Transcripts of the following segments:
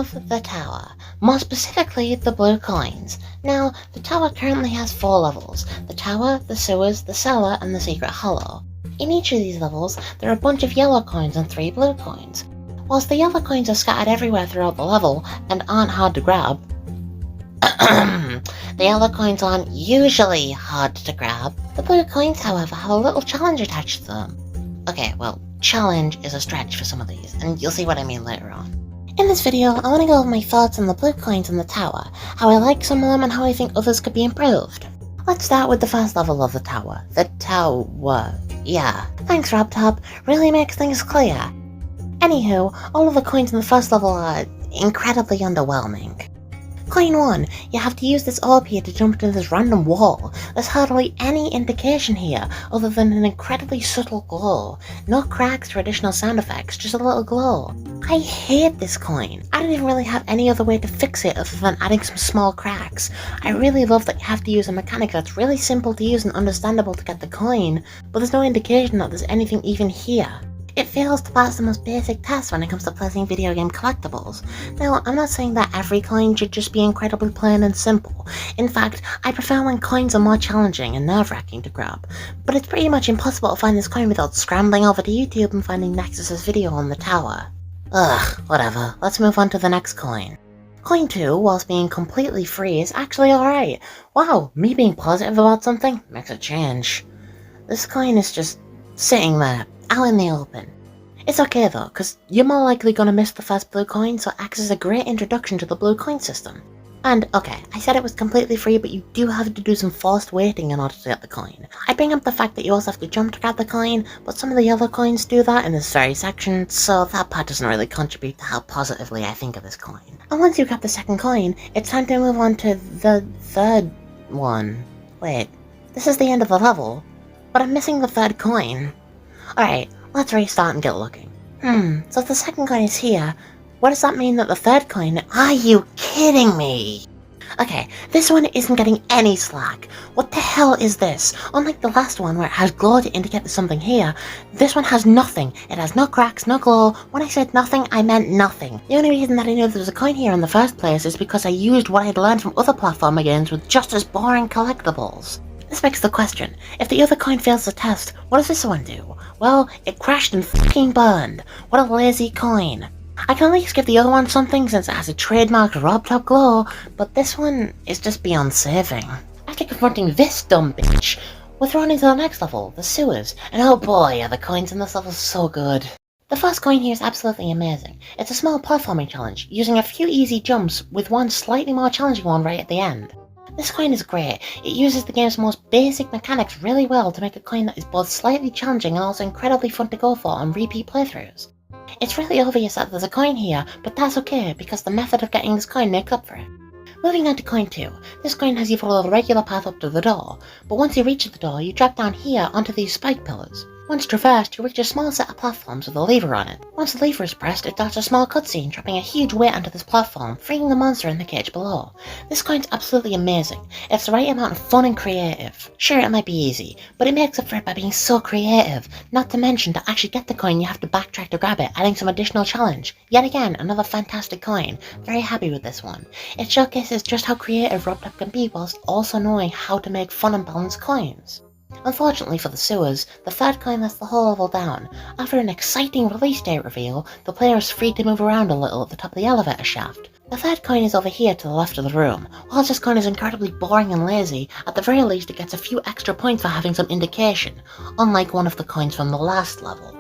have the tower, more specifically the blue coins. Now, the tower currently has 4 levels: the tower, the sewers, the cellar, and the secret hollow. In each of these levels, there are a bunch of yellow coins and 3 blue coins. Whilst the yellow coins are scattered everywhere throughout the level and aren't hard to grab, the yellow coins aren't usually hard to grab. The blue coins, however, have a little challenge attached to them. Okay, well, challenge is a stretch for some of these, and you'll see what I mean later on. In this video, I want to go over my thoughts on the blue coins in the tower, how I like some of them and how I think others could be improved. Let's start with the first level of the tower. The tower. Yeah. Thanks, RobTop. Really makes things clear. Anywho, all of the coins in the first level are incredibly underwhelming. Coin 1, you have to use this orb here to jump into this random wall. There's hardly any indication here other than an incredibly subtle glow. No cracks or additional sound effects, just a little glow. I hate this coin. I don't even really have any other way to fix it other than adding some small cracks. I really love that you have to use a mechanic that's really simple to use and understandable to get the coin, but there's no indication that there's anything even here. It fails to pass the most basic test when it comes to placing video game collectibles. Now, I'm not saying that every coin should just be incredibly plain and simple. In fact, I prefer when coins are more challenging and nerve-wracking to grab. But it's pretty much impossible to find this coin without scrambling over to YouTube and finding Nexus's video on the tower. Ugh, whatever. Let's move on to the next coin. Coin 2, whilst being completely free, is actually alright. Wow, me being positive about something makes a change. This coin is just sitting there, out in the open. It's okay though, because you're more likely going to miss the first blue coin, so it acts as a great introduction to the blue coin system. And okay, I said it was completely free, but you do have to do some forced waiting in order to get the coin. I bring up the fact that you also have to jump to grab the coin, but some of the yellow coins do that in this very section, so that part doesn't really contribute to how positively I think of this coin. And once you grab the second coin, it's time to move on to the third one. Wait, this is the end of the level, but I'm missing the third coin. Alright, let's restart and get looking. So if the second coin is here, what does that mean that the third coin— Are you kidding me? Okay, this one isn't getting any slack. What the hell is this? Unlike the last one where it has glow to indicate there's something here, this one has nothing. It has no cracks, no glow. When I said nothing, I meant nothing. The only reason that I knew there was a coin here in the first place is because I used what I had learned from other platformer games with just as boring collectibles. This begs the question, if the other coin fails the test, what does this one do? Well, it crashed and fucking burned. What a lazy coin. I can at least give the other one something since it has a trademarked RobTop glow, but this one is just beyond saving. After confronting this dumb bitch, we're thrown into the next level, the sewers, and oh boy are the coins in this level so good. The first coin here is absolutely amazing. It's a small platforming challenge, using a few easy jumps with one slightly more challenging one right at the end. This coin is great. It uses the game's most basic mechanics really well to make a coin that is both slightly challenging and also incredibly fun to go for on repeat playthroughs. It's really obvious that there's a coin here, but that's okay because the method of getting this coin makes up for it. Moving on to coin 2, this coin has you follow the regular path up to the door, but once you reach the door you drop down here onto these spike pillars. Once traversed, you reach a small set of platforms with a lever on it. Once the lever is pressed, it starts a small cutscene, dropping a huge weight onto this platform, freeing the monster in the cage below. This coin's absolutely amazing. It's the right amount of fun and creative. Sure, it might be easy, but it makes up for it by being so creative. Not to mention, to actually get the coin you have to backtrack to grab it, adding some additional challenge. Yet again, another fantastic coin. Very happy with this one. It showcases just how creative RobTop can be whilst also knowing how to make fun and balanced coins. Unfortunately for the sewers, the third coin lets the whole level down. After an exciting release date reveal, the player is free to move around a little at the top of the elevator shaft. The third coin is over here to the left of the room. Whilst this coin is incredibly boring and lazy, at the very least it gets a few extra points for having some indication, unlike one of the coins from the last level.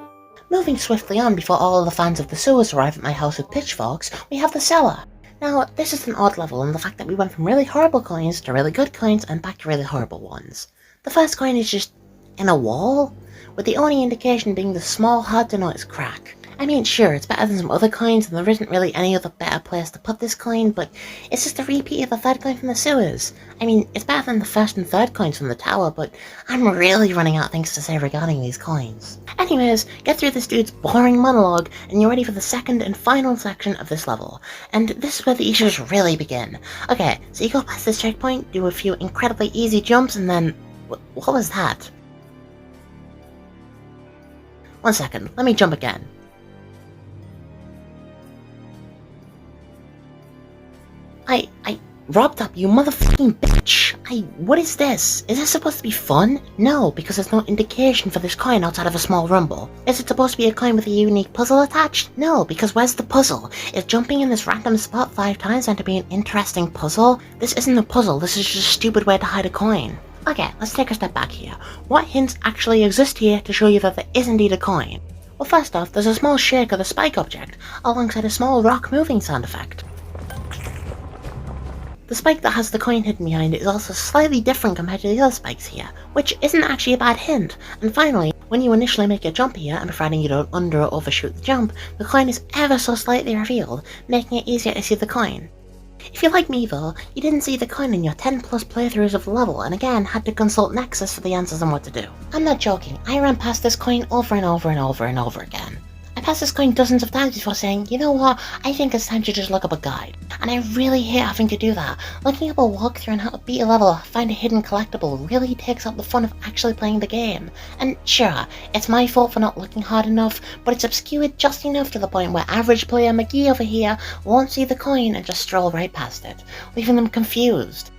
Moving swiftly on before all of the fans of the sewers arrive at my house with pitchforks, we have the cellar. Now, this is an odd level in the fact that we went from really horrible coins to really good coins and back to really horrible ones. The first coin is just in a wall, with the only indication being the small hard to notice crack. I mean, sure, it's better than some other coins and there isn't really any other better place to put this coin, but it's just a repeat of the third coin from the sewers. I mean, it's better than the first and third coins from the tower, but I'm really running out of things to say regarding these coins. Anyways, get through this dude's boring monologue and you're ready for the second and final section of this level. And this is where the issues really begin. Okay, so you go past this checkpoint, do a few incredibly easy jumps, and then— what was that? One second, let me jump again. Robbed up, you motherfucking bitch! What is this? Is this supposed to be fun? No, because there's no indication for this coin outside of a small rumble. Is it supposed to be a coin with a unique puzzle attached? No, because where's the puzzle? Is jumping in this random spot 5 times meant to be an interesting puzzle? This isn't a puzzle, this is just a stupid way to hide a coin. Okay, let's take a step back here. What hints actually exist here to show you that there is indeed a coin? Well, first off, there's a small shake of the spike object, alongside a small rock moving sound effect. The spike that has the coin hidden behind it is also slightly different compared to the other spikes here, which isn't actually a bad hint. And finally, when you initially make your jump here, and providing you don't under or overshoot the jump, the coin is ever so slightly revealed, making it easier to see the coin. If you're like me though, you didn't see the coin in your 10 plus playthroughs of the level, and again had to consult Nexus for the answers on what to do. I'm not joking, I ran past this coin over and over and over and over again. I passed this coin dozens of times before saying, you know what, I think it's time to just look up a guide. And I really hate having to do that. Looking up a walkthrough on how to beat a level or find a hidden collectible really takes out the fun of actually playing the game. And sure, it's my fault for not looking hard enough, but it's obscured just enough to the point where average player McGee over here won't see the coin and just stroll right past it, leaving them confused.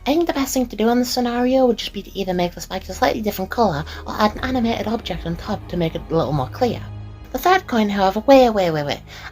I think the best thing to do in this scenario would just be to either make the spikes a slightly different colour or add an animated object on top to make it a little more clear. The third coin, however, wait.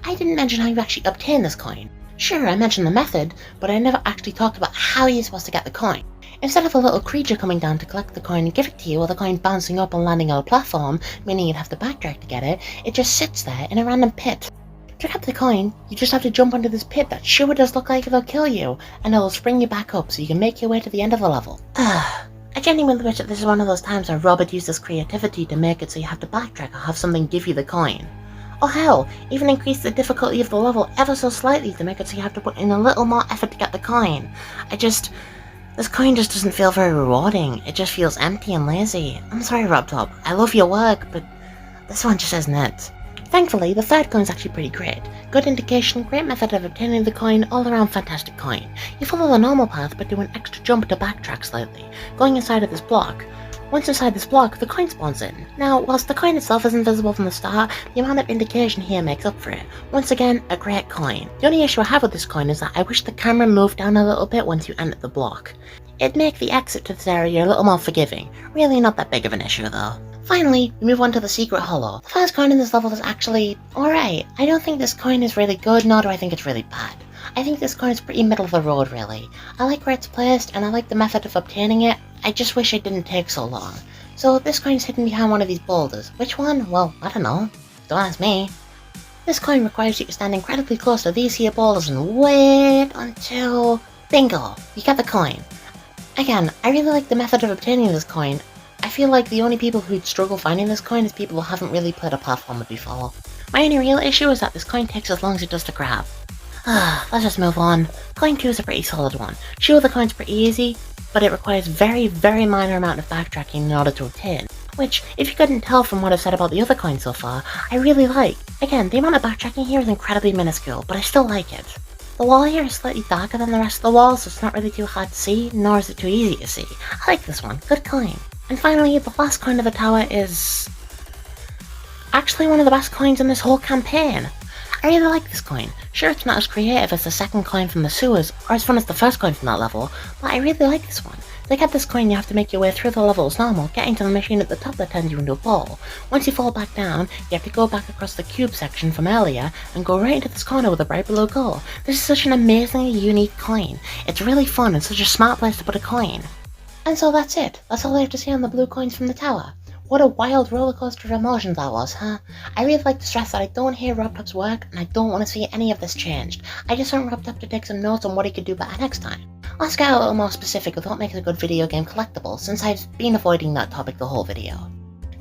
I didn't mention how you actually obtain this coin. Sure, I mentioned the method, but I never actually talked about how you're supposed to get the coin. Instead of a little creature coming down to collect the coin and give it to you, or the coin bouncing up and landing on a platform, meaning you'd have to backtrack to get it, it just sits there in a random pit. To grab the coin, you just have to jump onto this pit that sure does look like it'll kill you, and it'll spring you back up so you can make your way to the end of the level. I genuinely wish that this is one of those times where Robert used his creativity to make it so you have to backtrack or have something give you the coin. Or hell, even increase the difficulty of the level ever so slightly to make it so you have to put in a little more effort to get the coin. This coin just doesn't feel very rewarding, it just feels empty and lazy. I'm sorry RobTop, I love your work, but this one just isn't it. Thankfully, the third coin is actually pretty great. Good indication, great method of obtaining the coin, all around fantastic coin. You follow the normal path but do an extra jump to backtrack slightly, going inside of this block. Once inside this block, the coin spawns in. Now, whilst the coin itself isn't visible from the start, the amount of indication here makes up for it. Once again, a great coin. The only issue I have with this coin is that I wish the camera moved down a little bit once you enter the block. It'd make the exit to this area a little more forgiving. Really not that big of an issue though. Finally, we move on to the secret hollow. The first coin in this level is actually alright. I don't think this coin is really good, nor do I think it's really bad. I think this coin is pretty middle of the road really. I like where it's placed, and I like the method of obtaining it. I just wish it didn't take so long. So this coin is hidden behind one of these boulders. Which one? Well, I don't know. Don't ask me. This coin requires you to stand incredibly close to these here boulders and wait until... bingo! You get the coin. Again, I really like the method of obtaining this coin. I feel like the only people who'd struggle finding this coin is people who haven't really played a platformer before. My only real issue is that this coin takes as long as it does to grab. Let's just move on. Coin 2 is a pretty solid one. Sure, the coin's pretty easy, but it requires very minor amount of backtracking in order to obtain. Which, if you couldn't tell from what I've said about the other coins so far, I really like. Again, the amount of backtracking here is incredibly minuscule, but I still like it. The wall here is slightly darker than the rest of the wall, so it's not really too hard to see, nor is it too easy to see. I like this one, good coin. And finally, the last coin of the tower is... actually one of the best coins in this whole campaign. I really like this coin. Sure, it's not as creative as the second coin from the sewers, or as fun as the first coin from that level, but I really like this one. To get this coin, you have to make your way through the level as normal, getting to the machine at the top that turns you into a ball. Once you fall back down, you have to go back across the cube section from earlier, and go right into this corner with a bright blue goal. This is such an amazingly unique coin. It's really fun and such a smart place to put a coin. And so that's it. That's all I have to say on the blue coins from the tower. What a wild rollercoaster of emotions that was, huh? I really like to stress that I don't hate RobTop's work, and I don't want to see any of this changed. I just want RobTop to take some notes on what he could do better next time. Let's get a little more specific with what makes a good video game collectible, since I've been avoiding that topic the whole video.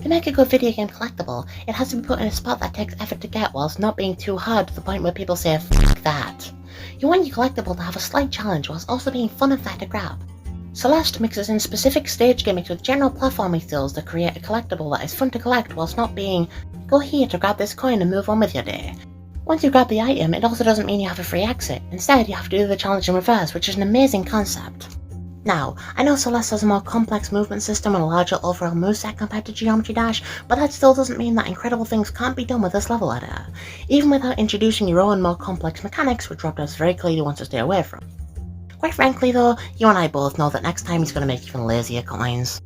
To make a good video game collectible, it has to be put in a spot that takes effort to get whilst not being too hard to the point where people say, "F*** that." You want your collectible to have a slight challenge whilst also being fun and fair to grab. Celeste mixes in specific stage gimmicks with general platforming skills to create a collectible that is fun to collect whilst not being, go here to grab this coin and move on with your day. Once you grab the item, it also doesn't mean you have a free exit. Instead, you have to do the challenge in reverse, which is an amazing concept. Now, I know Celeste has a more complex movement system and a larger overall moveset compared to Geometry Dash, but that still doesn't mean that incredible things can't be done with this level editor, even without introducing your own more complex mechanics, which RobTop very clearly wants to stay away from. Quite frankly, though, you and I both know that next time he's going to make even lazier coins.